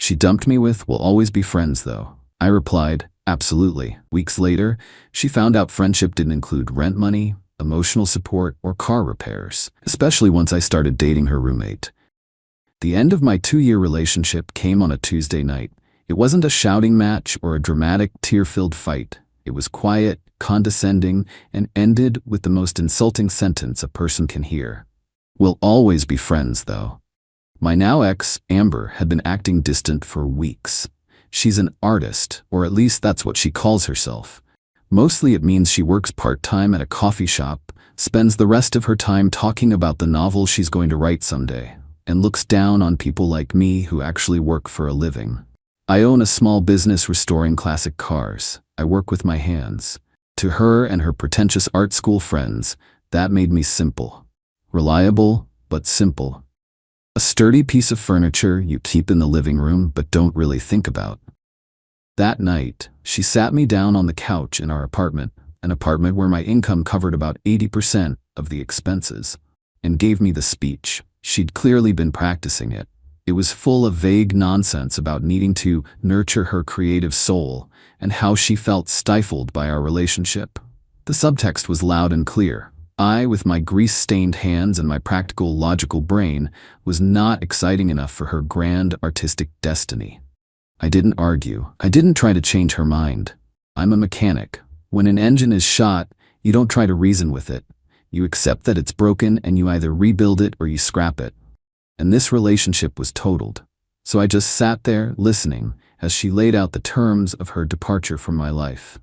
She dumped me with, "We'll always be friends though." I replied, "Absolutely." Weeks later, she found out friendship didn't include rent money, emotional support, or car repairs, especially once I started dating her roommate. The end of my 2-year relationship came on a Tuesday night. It wasn't a shouting match or a dramatic, tear-filled fight. It was quiet, condescending, and ended with the most insulting sentence a person can hear. "We'll always be friends, though." My now ex, Amber, had been acting distant for weeks. She's an artist, or at least that's what she calls herself. Mostly it means she works part-time at a coffee shop, spends the rest of her time talking about the novel she's going to write someday, and looks down on people like me who actually work for a living. I own a small business restoring classic cars. I work with my hands. To her and her pretentious art school friends, that made me simple. Reliable, but simple. A sturdy piece of furniture you keep in the living room but don't really think about. That night, she sat me down on the couch in our apartment, an apartment where my income covered about 80% of the expenses, and gave me the speech. She'd clearly been practicing it. It was full of vague nonsense about needing to nurture her creative soul and how she felt stifled by our relationship. The subtext was loud and clear. I, with my grease-stained hands and my practical, logical brain, was not exciting enough for her grand, artistic destiny. I didn't argue. I didn't try to change her mind. I'm a mechanic. When an engine is shot, you don't try to reason with it. You accept that it's broken and you either rebuild it or you scrap it. And this relationship was totaled. So I just sat there, listening, as she laid out the terms of her departure from my life.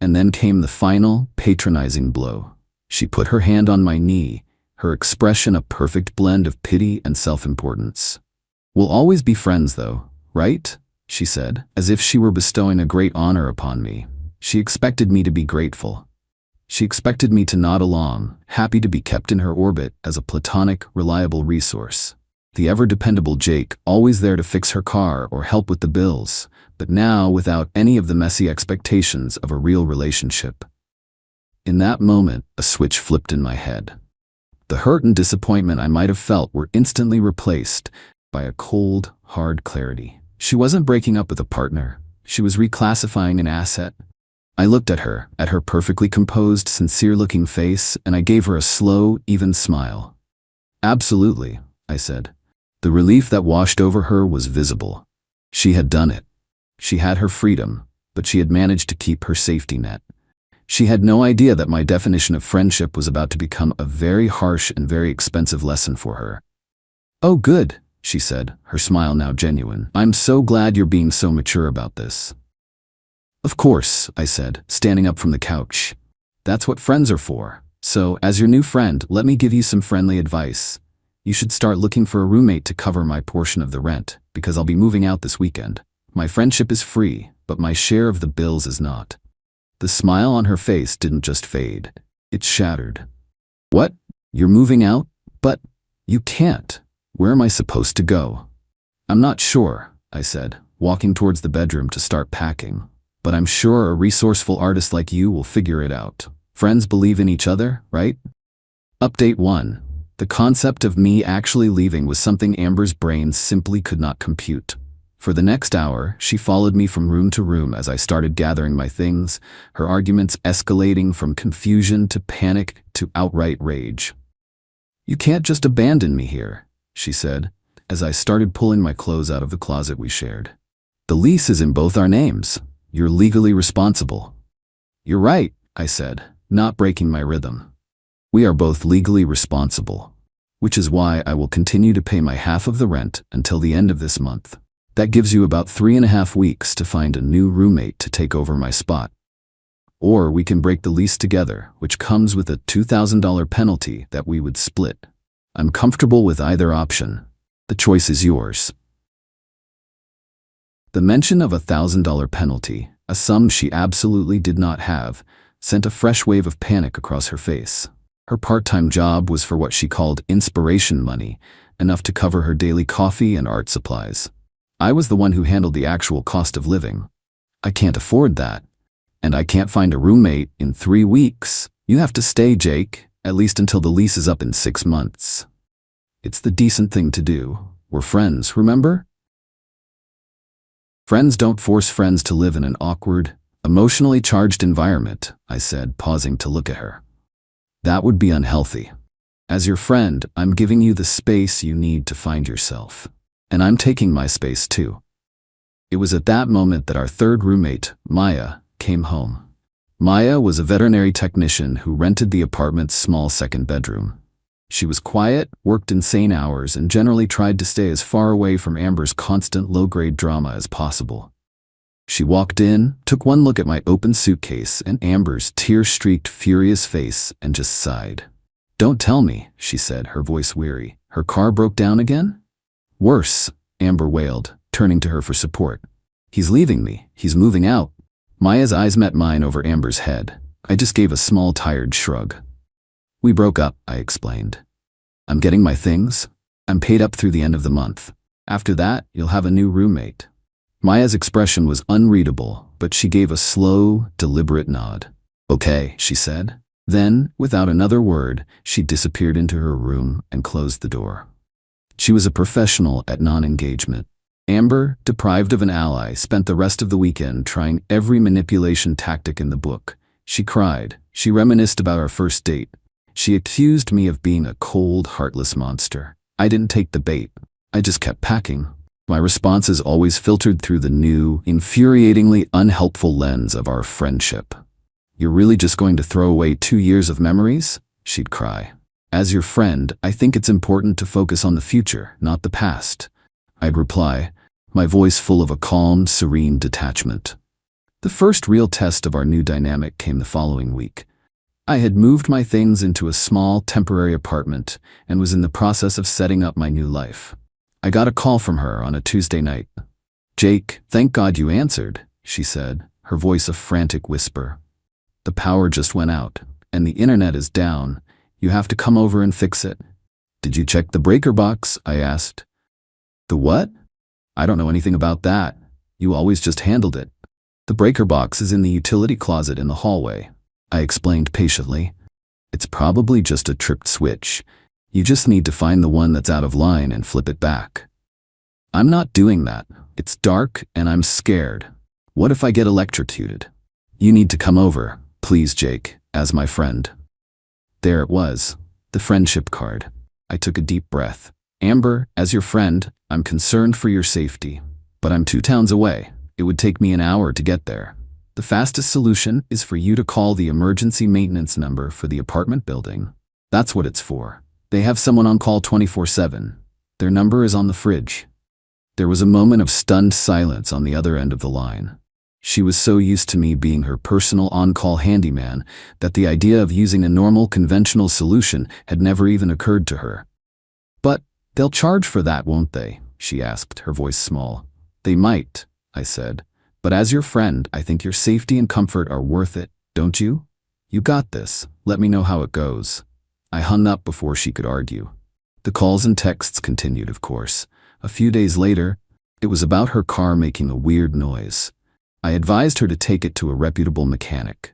And then came the final, patronizing blow. She put her hand on my knee, her expression a perfect blend of pity and self-importance. "We'll always be friends though, right?" she said, as if she were bestowing a great honor upon me. She expected me to be grateful. She expected me to nod along, happy to be kept in her orbit as a platonic, reliable resource. The ever-dependable Jake, always there to fix her car or help with the bills, but now without any of the messy expectations of a real relationship. In that moment, a switch flipped in my head. The hurt and disappointment I might have felt were instantly replaced by a cold, hard clarity. She wasn't breaking up with a partner. She was reclassifying an asset. I looked at her perfectly composed, sincere-looking face, and I gave her a slow, even smile. "Absolutely," I said. The relief that washed over her was visible. She had done it. She had her freedom, but she had managed to keep her safety net. She had no idea that my definition of friendship was about to become a very harsh and very expensive lesson for her. "Oh, good," she said, her smile now genuine. "I'm so glad you're being so mature about this." "Of course," I said, standing up from the couch. "That's what friends are for. So, as your new friend, let me give you some friendly advice. You should start looking for a roommate to cover my portion of the rent, because I'll be moving out this weekend. My friendship is free, but my share of the bills is not." The smile on her face didn't just fade. It shattered. "What? You're moving out? But you can't. Where am I supposed to go?" "I'm not sure," I said, walking towards the bedroom to start packing. "But I'm sure a resourceful artist like you will figure it out. Friends believe in each other, right?" Update 1. The concept of me actually leaving was something Amber's brain simply could not compute. For the next hour, she followed me from room to room as I started gathering my things, her arguments escalating from confusion to panic to outright rage. "You can't just abandon me here," she said, as I started pulling my clothes out of the closet we shared. "The lease is in both our names. You're legally responsible." "You're right," I said, not breaking my rhythm. "We are both legally responsible, which is why I will continue to pay my half of the rent until the end of this month. That gives you about 3.5 weeks to find a new roommate to take over my spot. Or we can break the lease together, which comes with a $2,000 penalty that we would split. I'm comfortable with either option. The choice is yours." The mention of a $1,000 penalty, a sum she absolutely did not have, sent a fresh wave of panic across her face. Her part-time job was for what she called inspiration money, enough to cover her daily coffee and art supplies. I was the one who handled the actual cost of living. "I can't afford that. And I can't find a roommate in 3 weeks. You have to stay, Jake, at least until the lease is up in 6 months. It's the decent thing to do. We're friends, remember?" Friends don't force friends to live in an awkward, emotionally charged environment, I said, pausing to look at her. That would be unhealthy. As your friend, I'm giving you the space you need to find yourself. And I'm taking my space too. It was at that moment that our third roommate, Maya, came home. Maya was a veterinary technician who rented the apartment's small second bedroom. She was quiet, worked insane hours, and generally tried to stay as far away from Amber's constant low-grade drama as possible. She walked in, took one look at my open suitcase and Amber's tear-streaked, furious face, and just sighed. "Don't tell me," she said, her voice weary. "Her car broke down again?" "Worse," Amber wailed, turning to her for support. "He's leaving me. He's moving out." Maya's eyes met mine over Amber's head. I just gave a small, tired shrug. "We broke up," I explained. "I'm getting my things. I'm paid up through the end of the month. After that, you'll have a new roommate." Maya's expression was unreadable, but she gave a slow, deliberate nod. "Okay," she said. Then, without another word, she disappeared into her room and closed the door. She was a professional at non-engagement. Amber, deprived of an ally, spent the rest of the weekend trying every manipulation tactic in the book. She cried. She reminisced about our first date. She accused me of being a cold, heartless monster. I didn't take the bait. I just kept packing. My responses always filtered through the new, infuriatingly unhelpful lens of our friendship. "You're really just going to throw away 2 years of memories?" she'd cry. "As your friend, I think it's important to focus on the future, not the past," I'd reply, my voice full of a calm, serene detachment. The first real test of our new dynamic came the following week. I had moved my things into a small, temporary apartment and was in the process of setting up my new life. I got a call from her on a Tuesday night. "Jake, thank God you answered," she said, her voice a frantic whisper. "The power just went out, and the internet is down. You have to come over and fix it." "Did you check the breaker box?" I asked. "The what?" "I don't know anything about that. You always just handled it." "The breaker box is in the utility closet in the hallway," I explained patiently. "It's probably just a tripped switch. You just need to find the one that's out of line and flip it back." "I'm not doing that. It's dark and I'm scared. What if I get electrocuted?" "You need to come over, please, Jake, as my friend." There it was, the friendship card. I took a deep breath. "Amber, as your friend, I'm concerned for your safety. But I'm 2 towns away. It would take me an hour to get there. The fastest solution is for you to call the emergency maintenance number for the apartment building. That's what it's for. They have someone on call 24/7. Their number is on the fridge." There was a moment of stunned silence on the other end of the line. She was so used to me being her personal on-call handyman that the idea of using a normal, conventional solution had never even occurred to her. "But they'll charge for that, won't they?" she asked, her voice small. "They might," I said. "But as your friend, I think your safety and comfort are worth it, don't you? You got this. Let me know how it goes." I hung up before she could argue. The calls and texts continued, of course. A few days later, it was about her car making a weird noise. I advised her to take it to a reputable mechanic.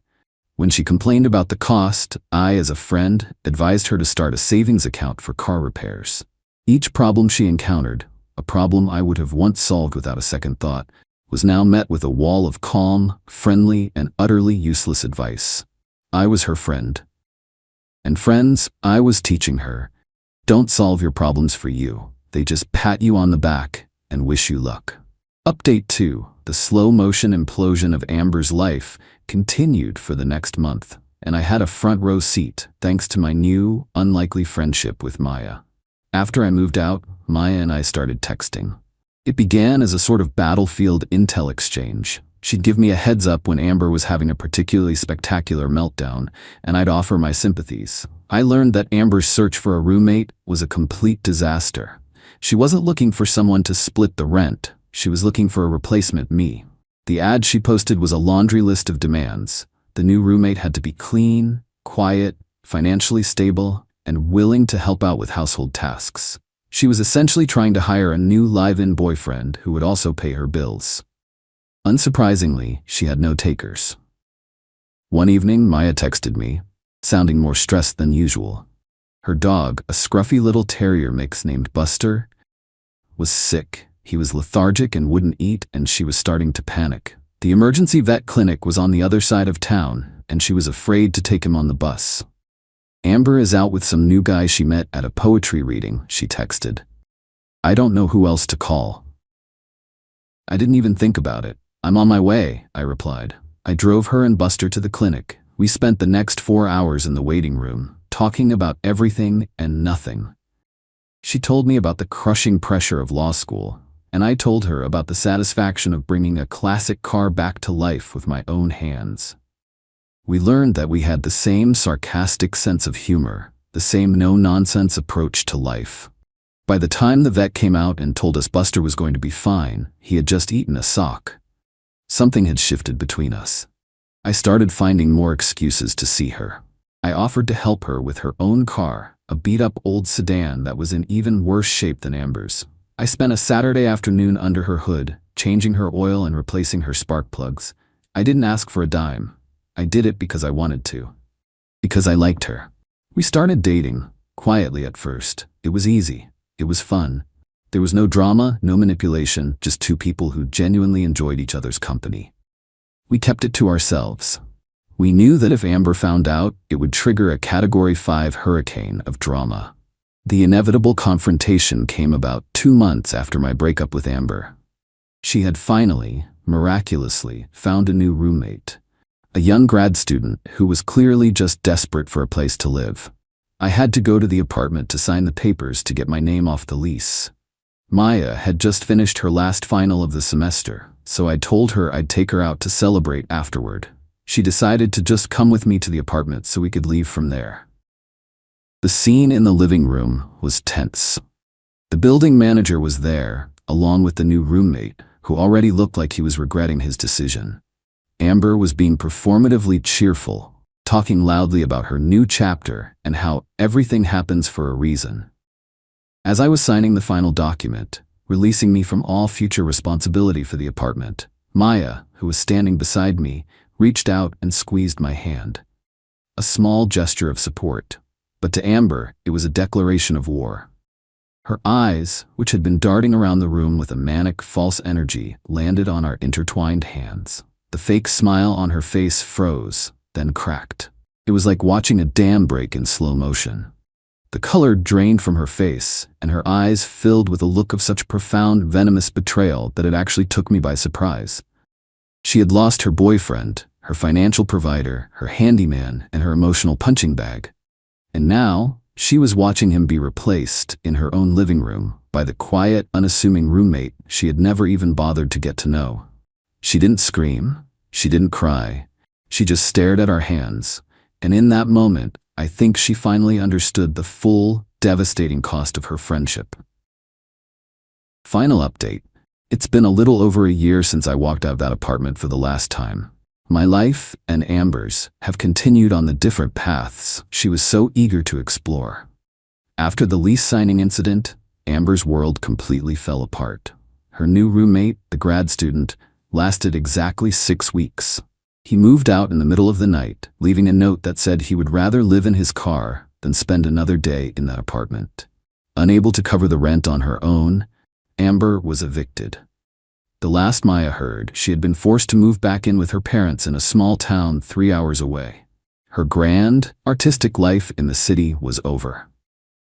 When she complained about the cost, I, as a friend, advised her to start a savings account for car repairs. Each problem she encountered, a problem I would have once solved without a second thought, was now met with a wall of calm, friendly, and utterly useless advice. I was her friend. And friends, I was teaching her, don't solve your problems for you. They just pat you on the back and wish you luck. Update 2. The slow-motion implosion of Amber's life continued for the next month, and I had a front-row seat thanks to my new, unlikely friendship with Maya. After I moved out, Maya and I started texting. It began as a sort of battlefield intel exchange. She'd give me a heads up when Amber was having a particularly spectacular meltdown, and I'd offer my sympathies. I learned that Amber's search for a roommate was a complete disaster. She wasn't looking for someone to split the rent. She was looking for a replacement me. The ad she posted was a laundry list of demands. The new roommate had to be clean, quiet, financially stable, and willing to help out with household tasks. She was essentially trying to hire a new live-in boyfriend who would also pay her bills. Unsurprisingly, she had no takers. One evening, Maya texted me, sounding more stressed than usual. Her dog, a scruffy little terrier mix named Buster, was sick. He was lethargic and wouldn't eat, and she was starting to panic. The emergency vet clinic was on the other side of town, and she was afraid to take him on the bus. "Amber is out with some new guy she met at a poetry reading," she texted. "I don't know who else to call." I didn't even think about it. "I'm on my way," I replied. I drove her and Buster to the clinic. We spent the next 4 hours in the waiting room, talking about everything and nothing. She told me about the crushing pressure of law school, and I told her about the satisfaction of bringing a classic car back to life with my own hands. We learned that we had the same sarcastic sense of humor, the same no-nonsense approach to life. By the time the vet came out and told us Buster was going to be fine, he had just eaten a sock. Something had shifted between us. I started finding more excuses to see her. I offered to help her with her own car, a beat-up old sedan that was in even worse shape than Amber's. I spent a Saturday afternoon under her hood, changing her oil and replacing her spark plugs. I didn't ask for a dime. I did it because I wanted to. Because I liked her. We started dating, quietly at first. It was easy. It was fun. There was no drama, no manipulation, just two people who genuinely enjoyed each other's company. We kept it to ourselves. We knew that if Amber found out, it would trigger a Category 5 hurricane of drama. The inevitable confrontation came about 2 months after my breakup with Amber. She had finally, miraculously, found a new roommate. A young grad student who was clearly just desperate for a place to live. I had to go to the apartment to sign the papers to get my name off the lease. Maya had just finished her last final of the semester, so I told her I'd take her out to celebrate afterward. She decided to just come with me to the apartment so we could leave from there. The scene in the living room was tense. The building manager was there, along with the new roommate, who already looked like he was regretting his decision. Amber was being performatively cheerful, talking loudly about her new chapter and how everything happens for a reason. As I was signing the final document, releasing me from all future responsibility for the apartment, Maya, who was standing beside me, reached out and squeezed my hand. A small gesture of support, but to Amber, it was a declaration of war. Her eyes, which had been darting around the room with a manic, false energy, landed on our intertwined hands. The fake smile on her face froze, then cracked. It was like watching a dam break in slow motion. The color drained from her face, and her eyes filled with a look of such profound, venomous betrayal that it actually took me by surprise. She had lost her boyfriend, her financial provider, her handyman, and her emotional punching bag. And now, she was watching him be replaced, in her own living room, by the quiet, unassuming roommate she had never even bothered to get to know. She didn't scream, she didn't cry, she just stared at our hands, and in that moment, I think she finally understood the full, devastating cost of her friendship. Final update. It's been a little over a year since I walked out of that apartment for the last time. My life, and Amber's, have continued on the different paths she was so eager to explore. After the lease signing incident, Amber's world completely fell apart. Her new roommate, the grad student, lasted exactly 6 weeks. He moved out in the middle of the night, leaving a note that said he would rather live in his car than spend another day in that apartment. Unable to cover the rent on her own, Amber was evicted. The last Maya heard, she had been forced to move back in with her parents in a small town 3 hours away. Her grand, artistic life in the city was over.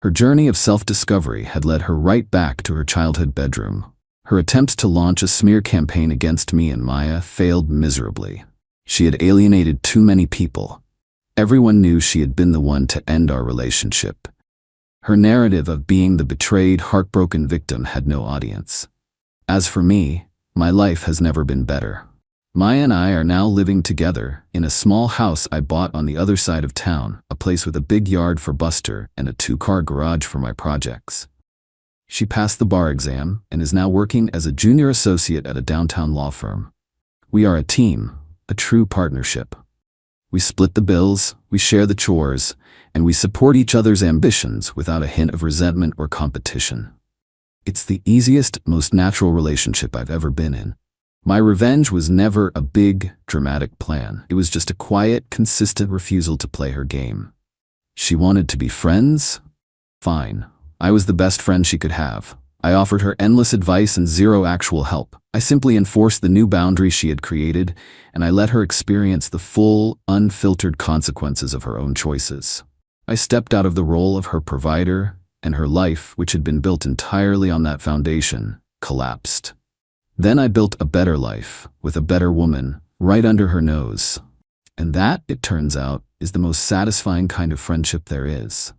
Her journey of self-discovery had led her right back to her childhood bedroom. Her attempts to launch a smear campaign against me and Maya failed miserably. She had alienated too many people. Everyone knew she had been the one to end our relationship. Her narrative of being the betrayed, heartbroken victim had no audience. As for me, my life has never been better. Maya and I are now living together in a small house I bought on the other side of town, a place with a big yard for Buster and a 2-car garage for my projects. She passed the bar exam and is now working as a junior associate at a downtown law firm. We are a team. A true partnership. We split the bills, we share the chores, and we support each other's ambitions without a hint of resentment or competition. It's the easiest, most natural relationship I've ever been in. My revenge was never a big, dramatic plan. It was just a quiet, consistent refusal to play her game. She wanted to be friends? Fine. I was the best friend she could have. I offered her endless advice and zero actual help. I simply enforced the new boundaries she had created, and I let her experience the full, unfiltered consequences of her own choices. I stepped out of the role of her provider, and her life, which had been built entirely on that foundation, collapsed. Then I built a better life, with a better woman, right under her nose. And that, it turns out, is the most satisfying kind of friendship there is.